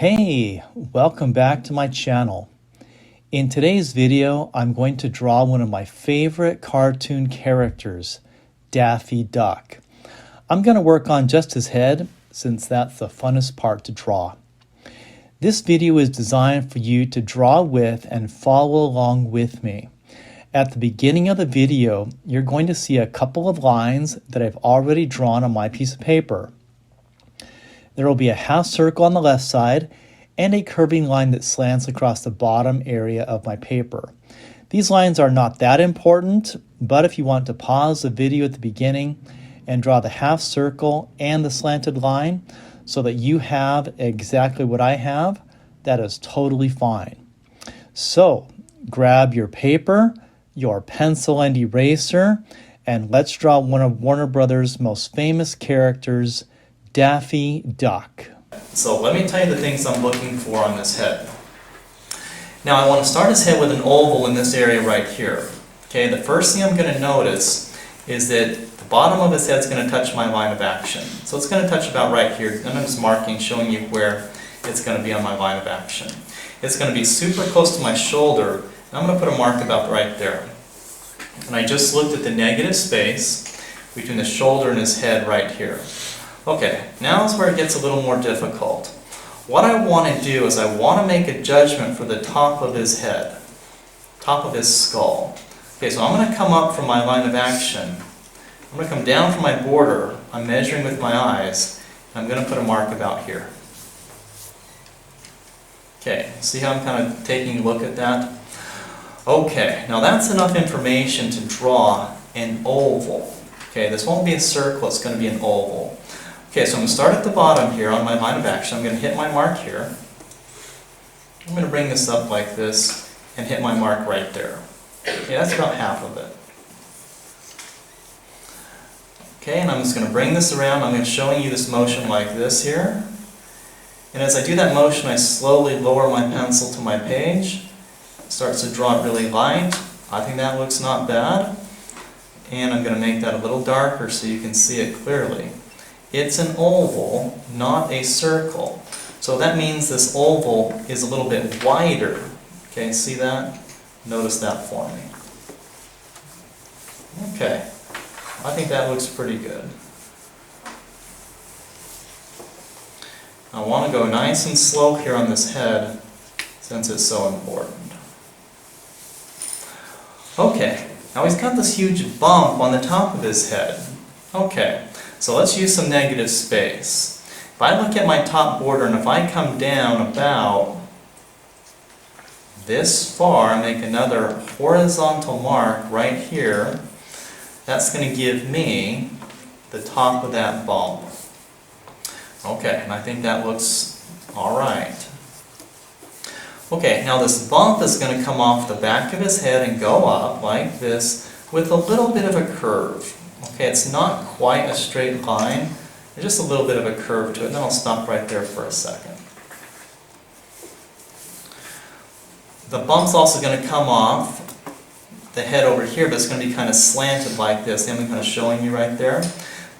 Hey, welcome back to my channel. In today's video, I'm going to draw one of my favorite cartoon characters, Daffy Duck. I'm going to work on just his head since that's the funnest part to draw. This video is designed for you to draw with and follow along with me. At the beginning of the video, you're going to see a couple of lines that I've already drawn on my piece of paper. There will be a half circle on the left side and a curving line that slants across the bottom area of my paper. These lines are not that important, but if you want to pause the video at the beginning and draw the half circle and the slanted line so that you have exactly what I have, that is totally fine. So grab your paper, your pencil and eraser, and let's draw one of Warner Brothers' most famous characters, Daffy Duck. So let me tell you the things I'm looking for on this head. Now I want to start his head with an oval in this area right here. Okay, the first thing I'm going to notice is that the bottom of his head is going to touch my line of action. So it's going to touch about right here, and I'm just marking, showing you where it's going to be on my line of action. It's going to be super close to my shoulder, and I'm going to put a mark about right there. And I just looked at the negative space between the shoulder and his head right here. Okay, now is where it gets a little more difficult. What I want to do is I want to make a judgment for the top of his head, top of his skull. Okay, so I'm going to come up from my line of action. I'm going to come down from my border. I'm measuring with my eyes. And I'm going to put a mark about here. Okay, see how I'm kind of taking a look at that? Okay, now that's enough information to draw an oval. Okay, this won't be a circle, it's going to be an oval. Okay, so I'm going to start at the bottom here on my line of action. I'm going to hit my mark here. I'm going to bring this up like this and hit my mark right there. Okay, that's about half of it. Okay, and I'm just going to bring this around. I'm going to show you this motion like this here. And as I do that motion, I slowly lower my pencil to my page. It starts to draw it really light. I think that looks not bad. And I'm going to make that a little darker so you can see it clearly. It's an oval, not a circle. So that means this oval is a little bit wider. Okay, see that? Notice that for me. Okay, I think that looks pretty good. I want to go nice and slow here on this head since it's so important. Okay, now he's got this huge bump on the top of his head. Okay. So let's use some negative space. If I look at my top border and if I come down about this far and make another horizontal mark right here, that's going to give me the top of that bump. Okay, and I think that looks alright. Okay, now this bump is going to come off the back of his head and go up like this with a little bit of a curve. Okay, it's not quite a straight line, there's just a little bit of a curve to it, and then I'll stop right there for a second. The bump's also going to come off the head over here, but it's going to be kind of slanted like this. I'm kind of showing you right there.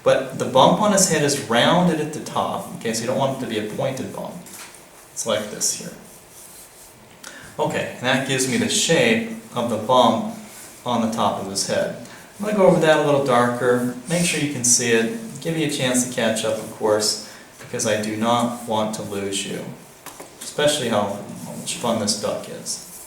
But the bump on his head is rounded at the top, okay, so you don't want it to be a pointed bump. It's like this here. Okay, and that gives me the shape of the bump on the top of his head. I'm going to go over that a little darker, make sure you can see it, give you a chance to catch up, of course, because I do not want to lose you, especially how much fun this duck is.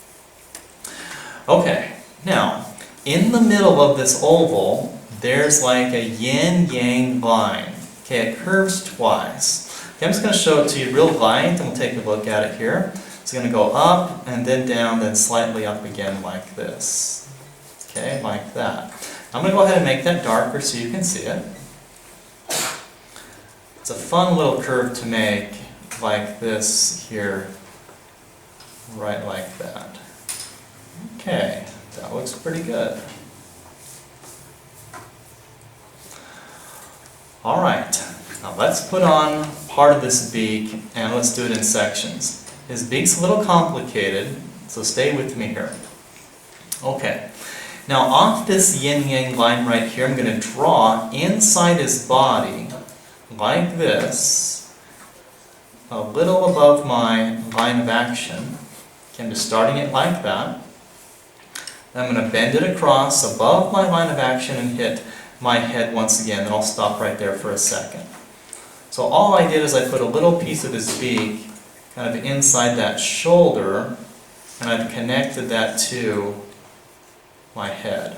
Okay, now, in the middle of this oval, there's like a yin-yang line. Okay, it curves twice. Okay, I'm just going to show it to you real light, and we'll take a look at it here. It's going to go up, and then down, then slightly up again like this. Okay, like that. I'm going to go ahead and make that darker so you can see it. It's a fun little curve to make like this here, right like that. Okay, that looks pretty good. Alright, now let's put on part of this beak and let's do it in sections. His beak's a little complicated, so stay with me here. Okay. Now off this yin-yang line right here, I'm going to draw inside his body, like this, a little above my line of action. Okay, I'm just starting it like that. I'm going to bend it across above my line of action and hit my head once again, and I'll stop right there for a second. So all I did is I put a little piece of his beak kind of inside that shoulder, and I've connected that to my head.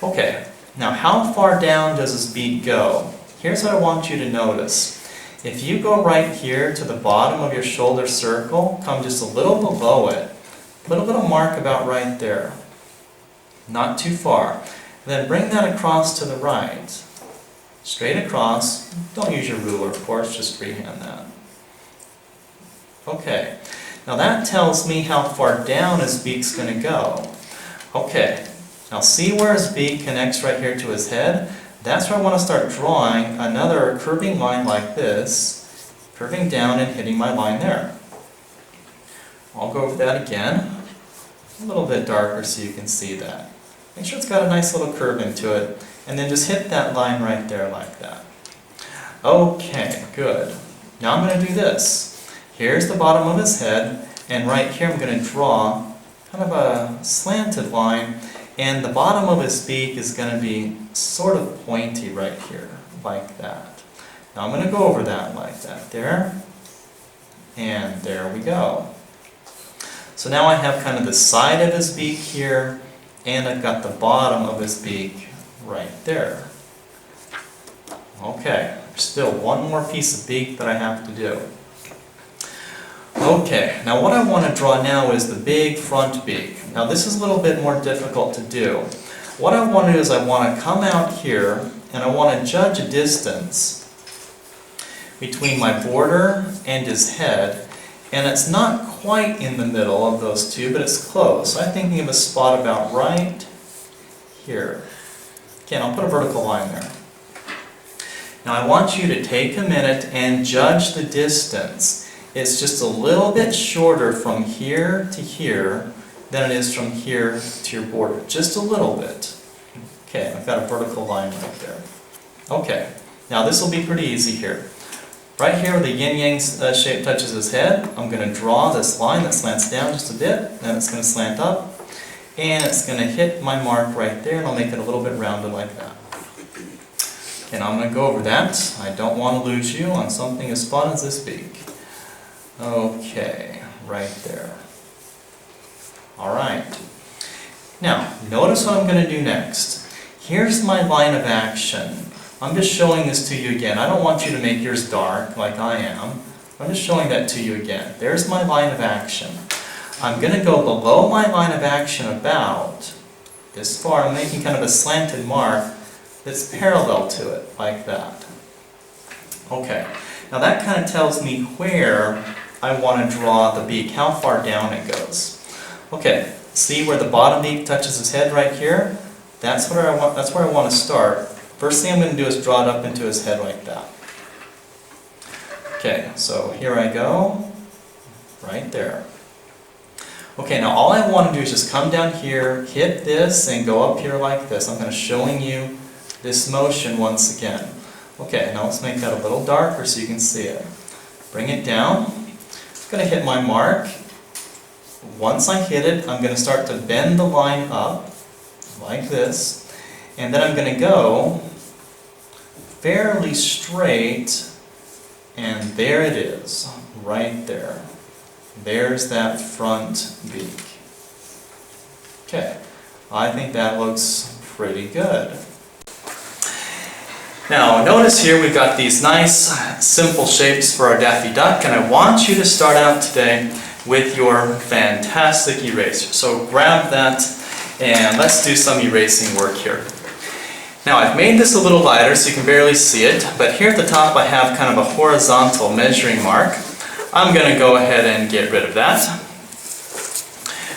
Okay, now how far down does his beak go? Here's what I want you to notice. If you go right here to the bottom of your shoulder circle, come just a little below it, put a little mark about right there, not too far. Then bring that across to the right, straight across. Don't use your ruler, of course, just freehand that. Okay, now that tells me how far down his beak's going to go. Okay, now see where his beak connects right here to his head? That's where I want to start drawing another curving line like this, curving down and hitting my line there. I'll go over that again, a little bit darker so you can see that. Make sure it's got a nice little curve into it, and then just hit that line right there like that. Okay, good. Now I'm going to do this. Here's the bottom of his head, and right here I'm going to draw kind of a slanted line, and the bottom of his beak is going to be sort of pointy right here, like that. Now I'm going to go over that like that, there, and there we go. So now I have kind of the side of his beak here, and I've got the bottom of his beak right there. Okay, there's still one more piece of beak that I have to do. Okay, now what I want to draw now is the big front beak. Now this is a little bit more difficult to do. What I want to do is I want to come out here and I want to judge a distance between my border and his head, and it's not quite in the middle of those two, but it's close. I'm thinking of a spot about right here. Again, I'll put a vertical line there. Now I want you to take a minute and judge the distance. It's just a little bit shorter from here to here than it is from here to your border. Just a little bit. Okay, I've got a vertical line right there. Okay, now this will be pretty easy here. Right here where the yin-yang shape touches his head, I'm going to draw this line that slants down just a bit, then it's going to slant up, and it's going to hit my mark right there, and I'll make it a little bit rounded like that. And I'm going to go over that. I don't want to lose you on something as fun as this beak. Okay, right there. Alright. Now, notice what I'm going to do next. Here's my line of action. I'm just showing this to you again. I don't want you to make yours dark like I am. I'm just showing that to you again. There's my line of action. I'm going to go below my line of action about this far. I'm making kind of a slanted mark that's parallel to it, like that. Okay, now that kind of tells me where I want to draw the beak, how far down it goes. Okay, see where the bottom beak touches his head right here? That's where I want to start. First thing I'm going to do is draw it up into his head like that. Okay, so here I go, right there. Okay, now all I want to do is just come down here, hit this, and go up here like this. I'm kind of showing you this motion once again. Okay, now let's make that a little darker so you can see it. Bring it down. I'm going to hit my mark. Once I hit it, I'm going to start to bend the line up, like this. And then I'm going to go fairly straight, and there it is, right there. There's that front beak. Okay, I think that looks pretty good. Now notice here we've got these nice simple shapes for our Daffy Duck, and I want you to start out today with your fantastic eraser. So grab that and let's do some erasing work here. Now I've made this a little lighter so you can barely see it, but here at the top I have kind of a horizontal measuring mark. I'm going to go ahead and get rid of that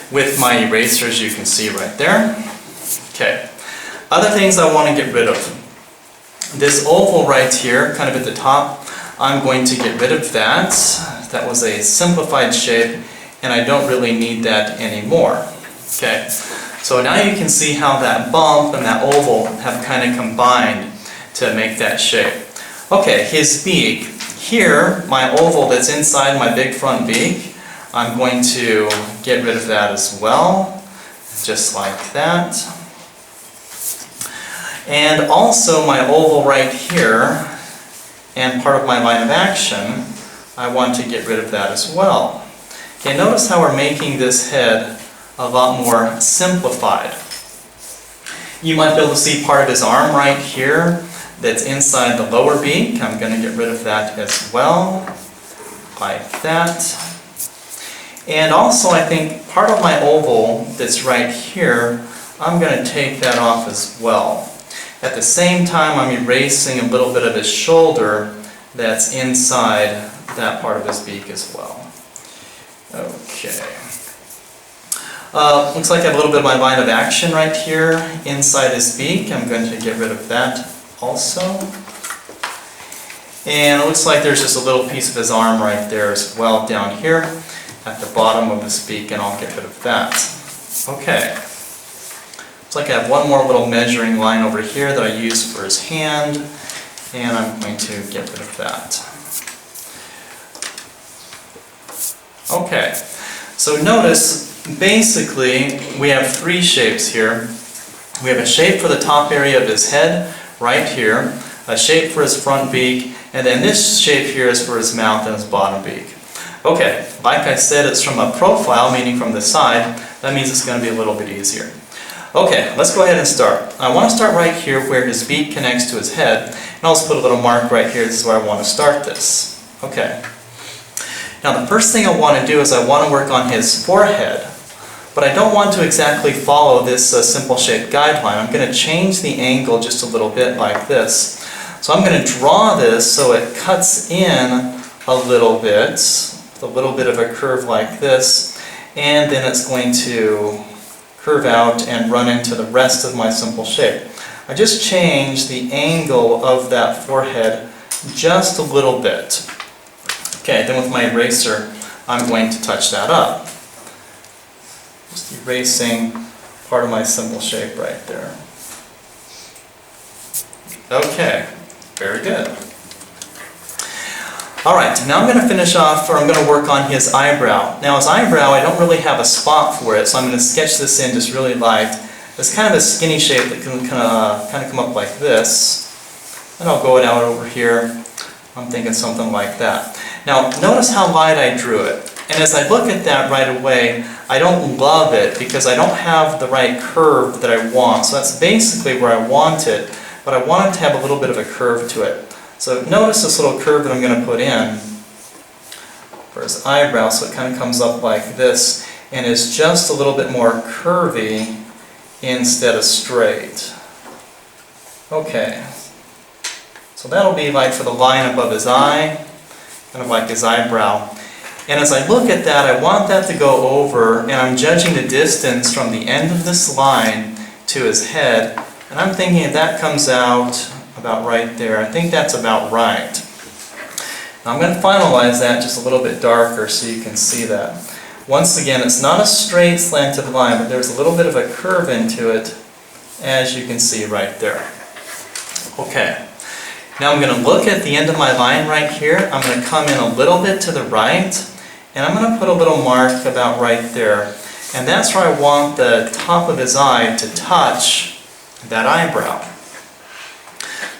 with my eraser, as you can see right there. Okay, other things I want to get rid of. This oval right here, kind of at the top, I'm going to get rid of that. That was a simplified shape, and I don't really need that anymore. Okay, so now you can see how that bump and that oval have kind of combined to make that shape. Okay, his beak. here, my oval that's inside my big front beak, I'm going to get rid of that as well, just like that. And also my oval right here, and part of my line of action, I want to get rid of that as well. Okay, notice how we're making this head a lot more simplified. You might be able to see part of his arm right here that's inside the lower beak. I'm going to get rid of that as well, like that. And also I think part of my oval that's right here, I'm going to take that off as well. At the same time, I'm erasing a little bit of his shoulder that's inside that part of his beak as well. Okay. Looks like I have a little bit of my line of action right here inside his beak. I'm going to get rid of that also. And it looks like there's just a little piece of his arm right there as well down here at the bottom of his beak, and I'll get rid of that. Okay. Looks like I have one more little measuring line over here that I use for his hand, and I'm going to get rid of that. Okay, so notice basically we have three shapes here. We have a shape for the top area of his head right here, a shape for his front beak, and then this shape here is for his mouth and his bottom beak. Okay, like I said, it's from a profile, meaning from the side. That means it's going to be a little bit easier. Okay, let's go ahead and start. I want to start right here where his beak connects to his head, and I'll just put a little mark right here. This is where I want to start this. Okay. Now the first thing I want to do is I want to work on his forehead, but I don't want to exactly follow this simple shape guideline. I'm going to change the angle just a little bit like this. So I'm going to draw this so it cuts in a little bit, with a little bit of a curve like this, and then it's going to curve out and run into the rest of my simple shape. I just changed the angle of that forehead just a little bit. Okay, then with my eraser, I'm going to touch that up. Just erasing part of my simple shape right there. Okay, very good. Alright, now I'm going to finish off, or I'm going to work on his eyebrow. Now his eyebrow, I don't really have a spot for it, so I'm going to sketch this in just really light. It's kind of a skinny shape that can kind of come up like this. And I'll go it out over here. I'm thinking something like that. Now notice how light I drew it. And as I look at that right away, I don't love it because I don't have the right curve that I want. So that's basically where I want it, but I want it to have a little bit of a curve to it. So notice this little curve that I'm going to put in for his eyebrow, so it kind of comes up like this and is just a little bit more curvy instead of straight. Okay, so that'll be like for the line above his eye, kind of like his eyebrow. And as I look at that, I want that to go over, and I'm judging the distance from the end of this line to his head, and I'm thinking if that comes out about right there. I think that's about right. Now I'm going to finalize that just a little bit darker so you can see that. Once again, it's not a straight slanted line, but there's a little bit of a curve into it, as you can see right there. Okay. Now I'm going to look at the end of my line right here. I'm going to come in a little bit to the right, and I'm going to put a little mark about right there. And that's where I want the top of his eye to touch that eyebrow.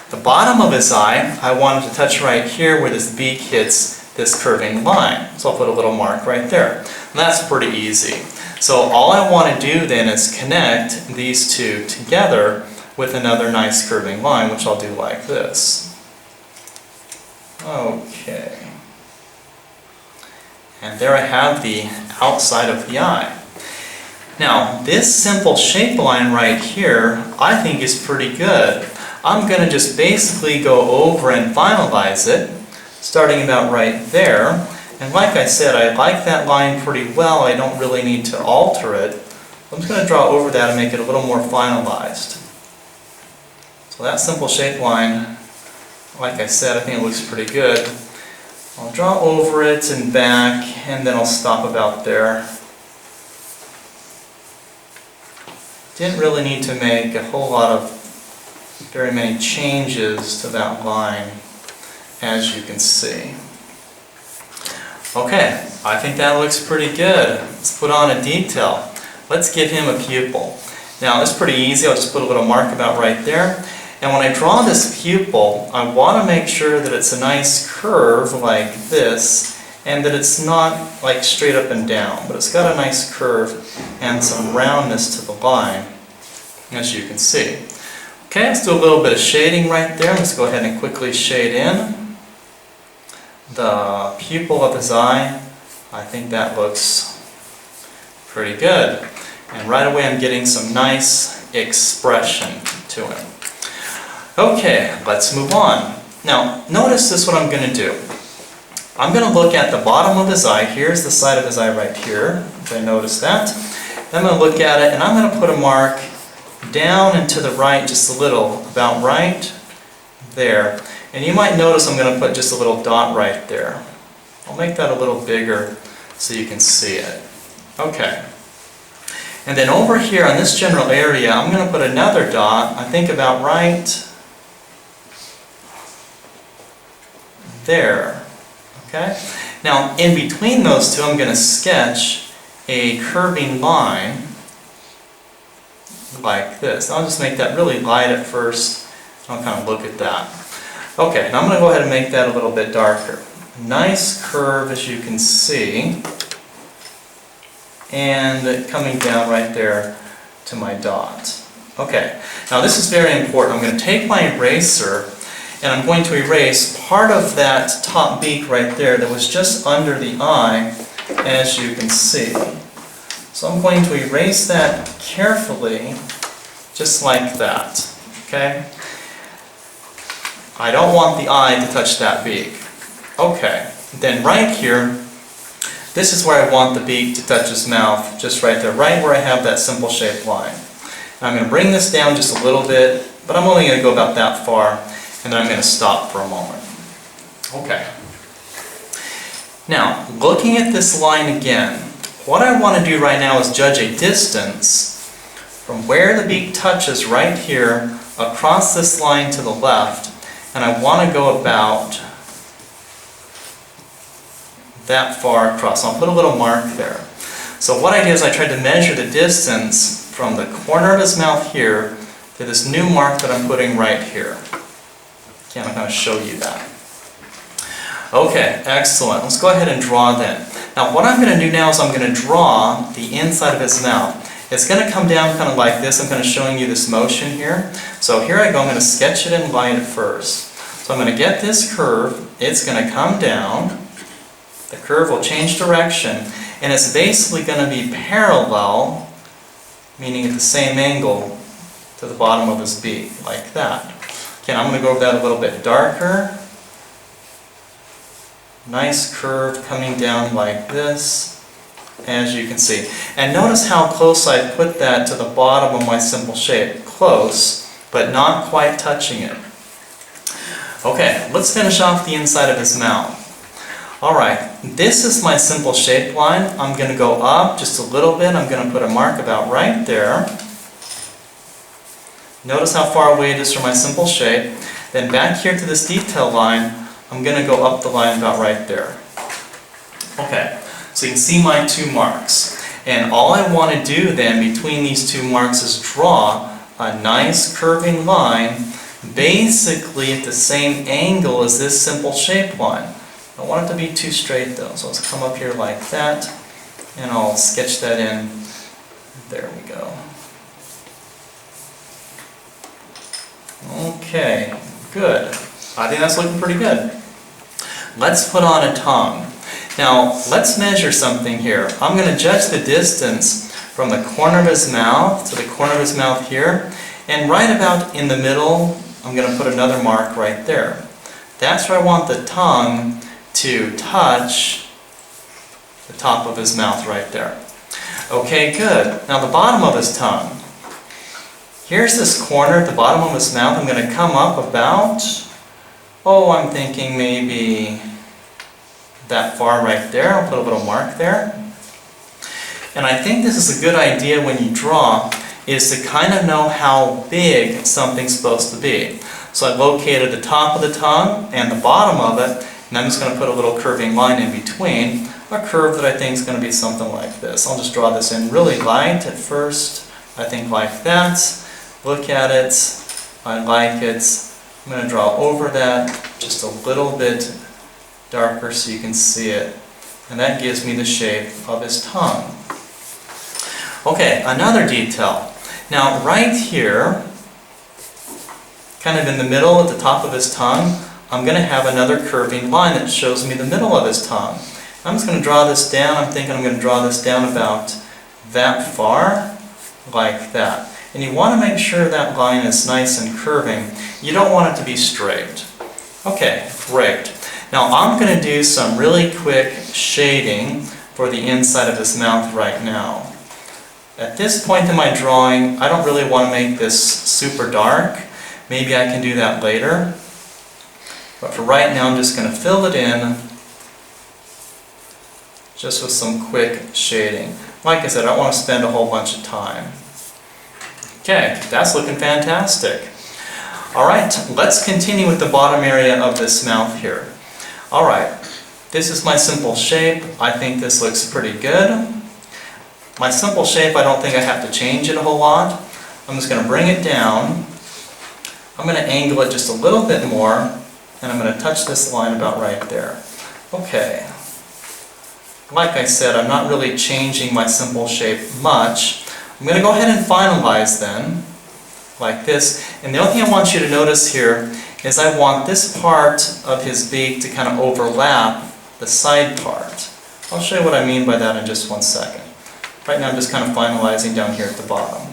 The bottom of his eye, I want it to touch right here where this beak hits this curving line. So I'll put a little mark right there. And that's pretty easy. So all I want to do then is connect these two together with another nice curving line, which I'll do like this. Okay. And there I have the outside of the eye. Now, this simple shape line right here, I think is pretty good. I'm going to just basically go over and finalize it, starting about right there. And like I said, I like that line pretty well. I don't really need to alter it. I'm just going to draw over that and make it a little more finalized. So that simple shape line, like I said, I think it looks pretty good. I'll draw over it and back, and then I'll stop about there. Didn't really need to make a whole lot of very many changes to that line. as you can see. Okay, I think that looks pretty good. Let's put on a detail. Let's give him a pupil. Now it's pretty easy, I'll just put a little mark about right there. And when I draw this pupil, I want to make sure that it's a nice curve like this, and that it's not like straight up and down, but it's got a nice curve and some roundness to the line, as you can see. Okay, let's do a little bit of shading right there. Let's go ahead and quickly shade in the pupil of his eye. I think that looks pretty good. And right away I'm getting some nice expression to him. Okay, let's move on. Now, notice this, what I'm going to do. I'm going to look at the bottom of his eye. Here's the side of his eye right here. If I notice that. Then I'm going to look at it, and I'm going to put a mark down and to the right just a little, about right there. And you might notice I'm going to put just a little dot right there. I'll make that a little bigger so you can see it. Okay. And then over here on this general area, I'm going to put another dot, I think about right there. Okay? Now, in between those two, I'm going to sketch a curving line like this. I'll just make that really light at first. I'll kind of look at that. Okay, now I'm going to go ahead and make that a little bit darker. Nice curve, as you can see. And coming down right there to my dot. Okay, now this is very important. I'm going to take my eraser and I'm going to erase part of that top beak right there that was just under the eye, as you can see. So I'm going to erase that carefully, just like that. Okay? I don't want the eye to touch that beak. Okay, then right here, this is where I want the beak to touch his mouth, just right there, right where I have that simple shaped line. Now I'm going to bring this down just a little bit, but I'm only going to go about that far, and then I'm going to stop for a moment. Okay. Now, looking at this line again, what I want to do right now is judge a distance from where the beak touches right here across this line to the left, and I want to go about that far across. I'll put a little mark there. So what I did is I tried to measure the distance from the corner of his mouth here to this new mark that I'm putting right here. Okay, I'm going to show you that. Okay, excellent. Let's go ahead and draw then. Now what I'm going to do now is I'm going to draw the inside of his mouth. It's going to come down kind of like this. I'm kind of showing you this motion here. So here I go. I'm going to sketch it in light at first. So I'm going to get this curve. It's going to come down. The curve will change direction, and it's basically going to be parallel, meaning at the same angle, to the bottom of his beak, like that. Okay, I'm going to go over that a little bit darker. Nice curve coming down like this, as you can see. And notice how close I put that to the bottom of my simple shape. Close, but not quite touching it. Okay, let's finish off the inside of his mouth. Alright, this is my simple shape line. I'm going to go up just a little bit. I'm going to put a mark about right there. Notice how far away it is from my simple shape. Then back here to this detail line, I'm going to go up the line about right there. Okay, so you can see my two marks. And all I want to do then between these two marks is draw a nice curving line, basically at the same angle as this simple shape line. I don't want it to be too straight though, so let's come up here like that, and I'll sketch that in. There we go. Okay, good. I think that's looking pretty good. Let's put on a tongue. Now, let's measure something here. I'm going to judge the distance from the corner of his mouth to the corner of his mouth here, and right about in the middle, I'm going to put another mark right there. That's where I want the tongue to touch the top of his mouth right there. Okay, good. Now the bottom of his tongue. Here's this corner at the bottom of his mouth. I'm going to come up about, I'm thinking maybe that far right there. I'll put a little mark there. And I think this is a good idea when you draw, is to kind of know how big something's supposed to be. So I located the top of the tongue and the bottom of it, and I'm just going to put a little curving line in between, a curve that I think is going to be something like this. I'll just draw this in really light at first, I think like that. Look at it, I like it. I'm going to draw over that just a little bit darker so you can see it. And that gives me the shape of his tongue. Okay, another detail. Now right here, kind of in the middle at the top of his tongue, I'm going to have another curving line that shows me the middle of his tongue. I'm just going to draw this down. I'm thinking I'm going to draw this down about that far, like that. And you want to make sure that line is nice and curving. You don't want it to be straight. Okay, great. Now I'm going to do some really quick shading for the inside of his mouth right now. At this point in my drawing, I don't really want to make this super dark. Maybe I can do that later. But for right now, I'm just going to fill it in just with some quick shading. Like I said, I don't want to spend a whole bunch of time. Okay, that's looking fantastic. Alright, let's continue with the bottom area of this mouth here. Alright, this is my simple shape. I think this looks pretty good. My simple shape, I don't think I have to change it a whole lot. I'm just going to bring it down. I'm going to angle it just a little bit more, and I'm going to touch this line about right there. Okay. Like I said, I'm not really changing my simple shape much. I'm going to go ahead and finalize then, like this. And the only thing I want you to notice here is I want this part of his beak to kind of overlap the side part. I'll show you what I mean by that in just one second. Right now I'm just kind of finalizing down here at the bottom.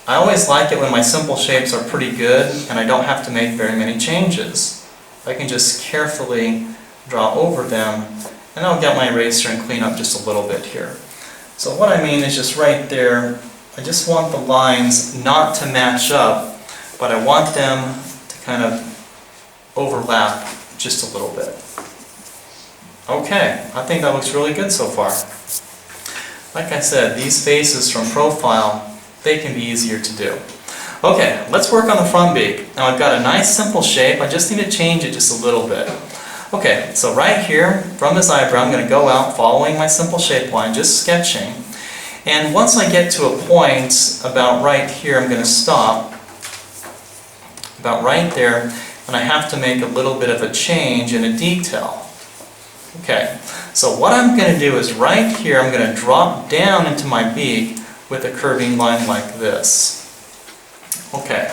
I always like it when my simple shapes are pretty good and I don't have to make very many changes. I can just carefully draw over them, and I'll get my eraser and clean up just a little bit here. So what I mean is just right there, I just want the lines not to match up, but I want them to kind of overlap just a little bit. Okay, I think that looks really good so far. Like I said, these faces from profile, they can be easier to do. Okay, let's work on the front beak. Now I've got a nice simple shape, I just need to change it just a little bit. Okay, so right here, from his eyebrow, I'm going to go out following my simple shape line, just sketching. And once I get to a point about right here, I'm going to stop. About right there, and I have to make a little bit of a change in a detail. Okay, so what I'm going to do is right here, I'm going to drop down into my beak with a curving line like this. Okay,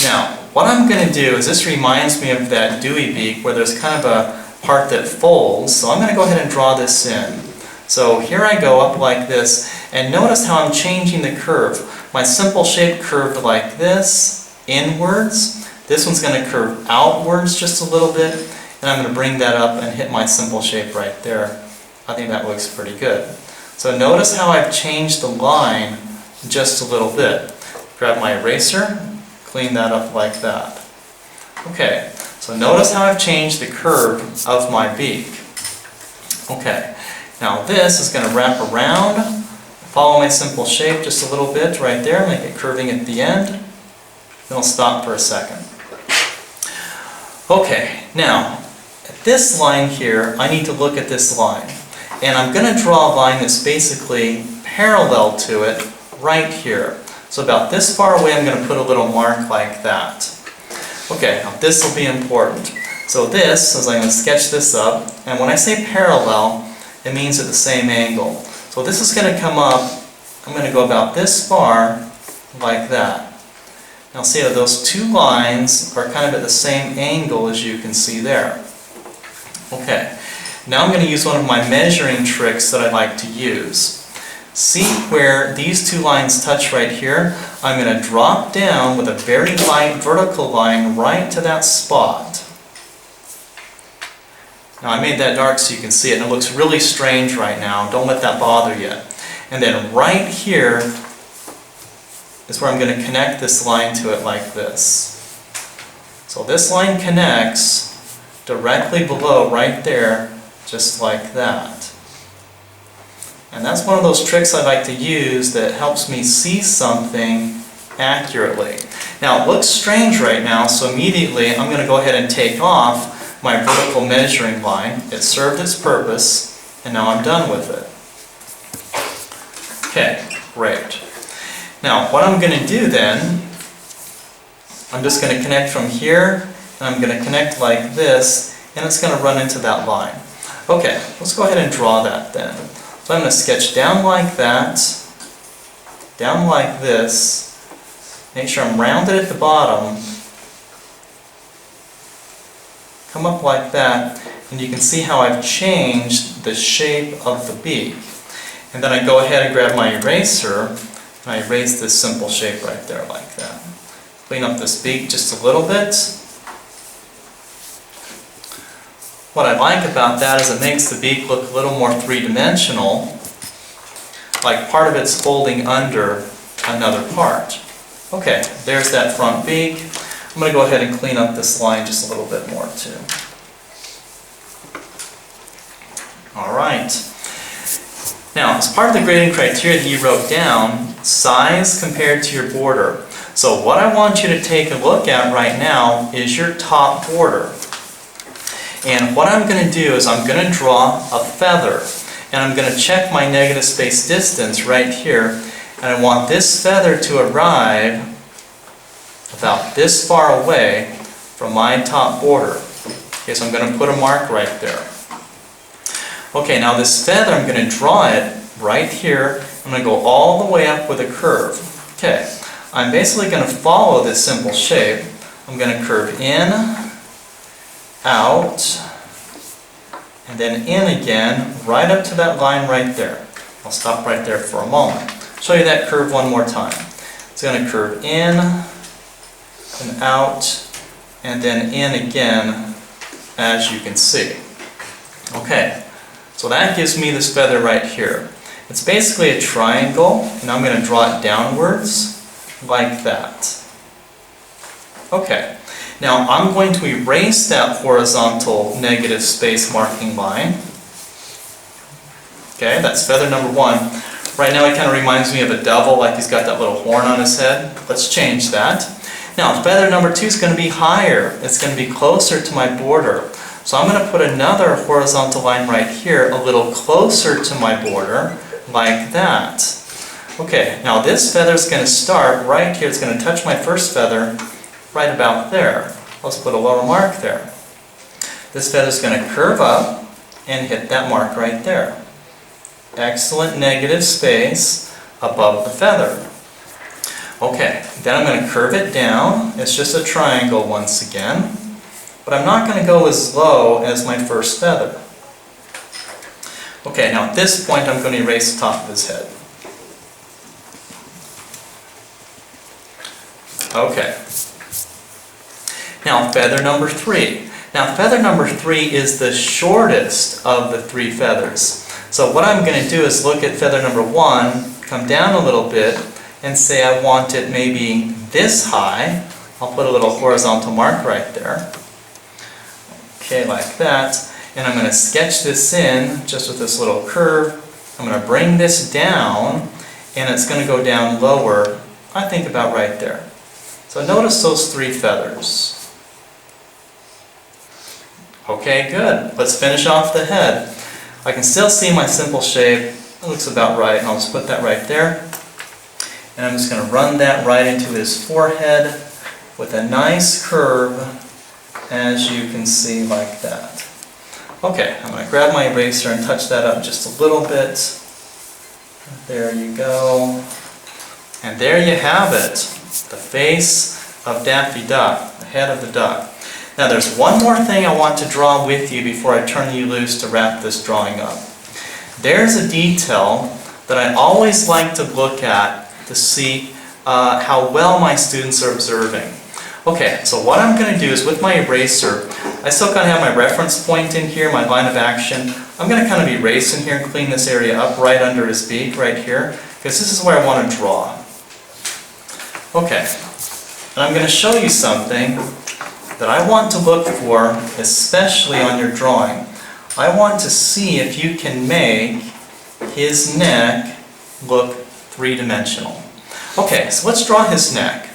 now what I'm going to do is, this reminds me of that Dewey beak where there's kind of a part that folds, so I'm going to go ahead and draw this in. So here I go up like this, and notice how I'm changing the curve. My simple shape curved like this, inwards. This one's going to curve outwards just a little bit, and I'm going to bring that up and hit my simple shape right there. I think that looks pretty good. So notice how I've changed the line just a little bit. Grab my eraser, clean that up like that. Okay, so notice how I've changed the curve of my beak. Okay, now this is going to wrap around, follow my simple shape just a little bit right there, make it curving at the end, then I'll stop for a second. Okay, now at this line here, I need to look at this line. And I'm going to draw a line that's basically parallel to it right here. So about this far away, I'm going to put a little mark like that. Okay, now this will be important. So this, as I'm going to sketch this up, and when I say parallel, it means at the same angle. So this is going to come up, I'm going to go about this far, like that. Now see how those two lines are kind of at the same angle as you can see there. Okay, now I'm going to use one of my measuring tricks that I like to use. See where these two lines touch right here? I'm going to drop down with a very light vertical line right to that spot. Now I made that dark so you can see it, and it looks really strange right now. Don't let that bother you. And then right here is where I'm going to connect this line to it like this. So this line connects directly below right there, just like that. And that's one of those tricks I like to use that helps me see something accurately. Now it looks strange right now, so immediately I'm going to go ahead and take off my vertical measuring line. It served its purpose, and now I'm done with it. Okay, great. Now what I'm going to do then, I'm just going to connect from here, and I'm going to connect like this, and it's going to run into that line. Okay, let's go ahead and draw that then. So I'm going to sketch down like that, down like this, make sure I'm rounded at the bottom, come up like that, and you can see how I've changed the shape of the beak. And then I go ahead and grab my eraser, and I erase this simple shape right there like that. Clean up this beak just a little bit. What I like about that is it makes the beak look a little more three-dimensional, like part of it's folding under another part. Okay, there's that front beak. I'm going to go ahead and clean up this line just a little bit more too. Alright. Now, as part of the grading criteria that you wrote down, size compared to your border. So what I want you to take a look at right now is your top border. And what I'm going to do is I'm going to draw a feather. And I'm going to check my negative space distance right here. And I want this feather to arrive about this far away from my top border. Okay, so I'm going to put a mark right there. Okay, now this feather, I'm going to draw it right here. I'm going to go all the way up with a curve. Okay, I'm basically going to follow this simple shape. I'm going to curve in, out, and then in again, right up to that line right there. I'll stop right there for a moment. Show you that curve one more time. It's going to curve in and out, and then in again, as you can see. Okay, so that gives me this feather right here. It's basically a triangle, and I'm going to draw it downwards like that. Okay. Now I'm going to erase that horizontal negative space marking line. Okay, that's feather number one. Right now it kind of reminds me of a devil, like he's got that little horn on his head. Let's change that. Now feather number two is going to be higher. It's going to be closer to my border. So I'm going to put another horizontal line right here, a little closer to my border, like that. Okay, now this feather is going to start right here. It's going to touch my first feather right about there. Let's put a lower mark there. This feather is going to curve up and hit that mark right there. Excellent negative space above the feather. Okay, then I'm going to curve it down. It's just a triangle once again. But I'm not going to go as low as my first feather. Okay, now at this point I'm going to erase the top of his head. Okay. Now feather number three. Now feather number three is the shortest of the three feathers. So what I'm going to do is look at feather number one, come down a little bit, and say I want it maybe this high. I'll put a little horizontal mark right there. Okay, like that. And I'm going to sketch this in just with this little curve. I'm going to bring this down, and it's going to go down lower, I think about right there. So notice those three feathers. Okay, good. Let's finish off the head. I can still see my simple shape. It looks about right, and I'll just put that right there. And I'm just going to run that right into his forehead with a nice curve, as you can see, like that. Okay, I'm going to grab my eraser and touch that up just a little bit. There you go. And there you have it. The face of Daffy Duck, the head of the duck. Now there's one more thing I want to draw with you before I turn you loose to wrap this drawing up. There's a detail that I always like to look at to see how well my students are observing. Okay, so what I'm going to do is with my eraser, I still kind of have my reference point in here, my line of action. I'm going to kind of erase in here and clean this area up right under his beak, right here, because this is where I want to draw. Okay, and I'm going to show you something that I want to look for, especially on your drawing. I want to see if you can make his neck look three-dimensional. Okay, so let's draw his neck.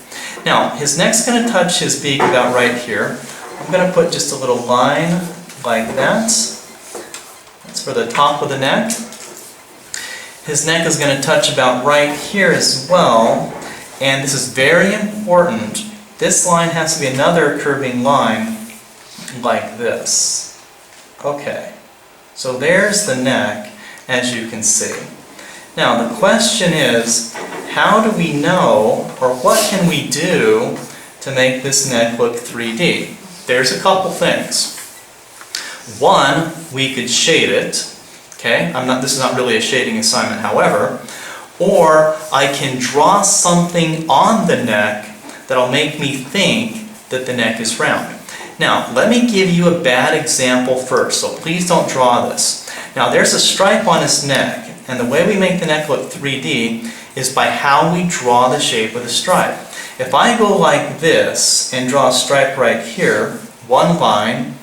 Now, his neck's going to touch his beak about right here. I'm going to put just a little line like that. That's for the top of the neck. His neck is going to touch about right here as well. And this is very important. This line has to be another curving line like this. Okay, so there's the neck, as you can see. Now, the question is, how do we know, or what can we do to make this neck look 3D? There's a couple things. One, we could shade it. Okay, this is not really a shading assignment, however. Or I can draw something on the neck that'll make me think that the neck is round. Now, let me give you a bad example first, so please don't draw this. Now, there's a stripe on his neck. And the way we make the neck look 3D is by how we draw the shape of the stripe. If I go like this and draw a stripe right here, one line,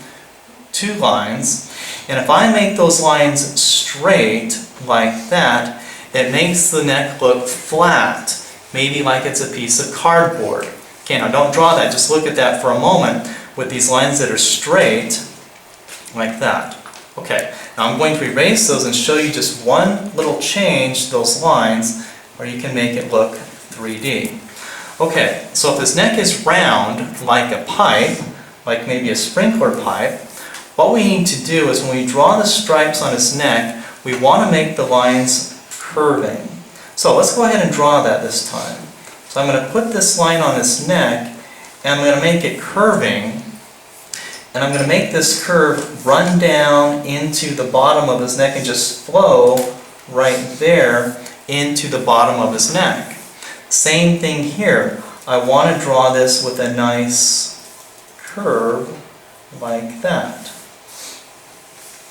two lines, and if I make those lines straight like that, it makes the neck look flat, maybe like it's a piece of cardboard. Okay, now don't draw that, just look at that for a moment with these lines that are straight like that. Okay, now I'm going to erase those and show you just one little change to those lines where you can make it look 3D. Okay, so if his neck is round like a pipe, like maybe a sprinkler pipe, what we need to do is when we draw the stripes on his neck, we want to make the lines curving. So let's go ahead and draw that this time. So I'm going to put this line on his neck and I'm going to make it curving. And I'm going to make this curve run down into the bottom of his neck and just flow right there into the bottom of his neck. Same thing here. I want to draw this with a nice curve like that.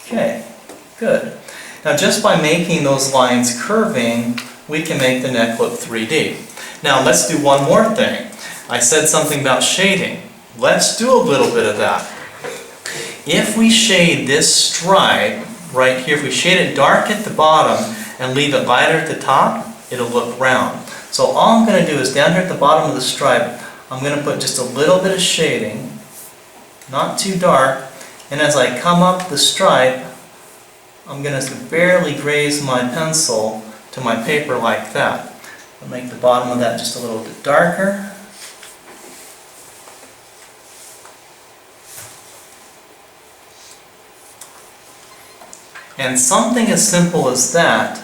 Okay, good. Now just by making those lines curving, we can make the neck look 3D. Now let's do one more thing. I said something about shading. Let's do a little bit of that. If we shade this stripe right here, if we shade it dark at the bottom and leave it lighter at the top, it'll look round. So all I'm going to do is down here at the bottom of the stripe, I'm going to put just a little bit of shading, not too dark, and as I come up the stripe, I'm going to barely graze my pencil to my paper like that. I'll make the bottom of that just a little bit darker. And something as simple as that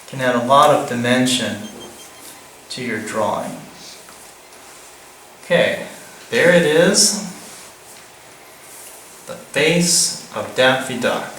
can add a lot of dimension to your drawing. Okay, there it is, the face of Daffy Duck.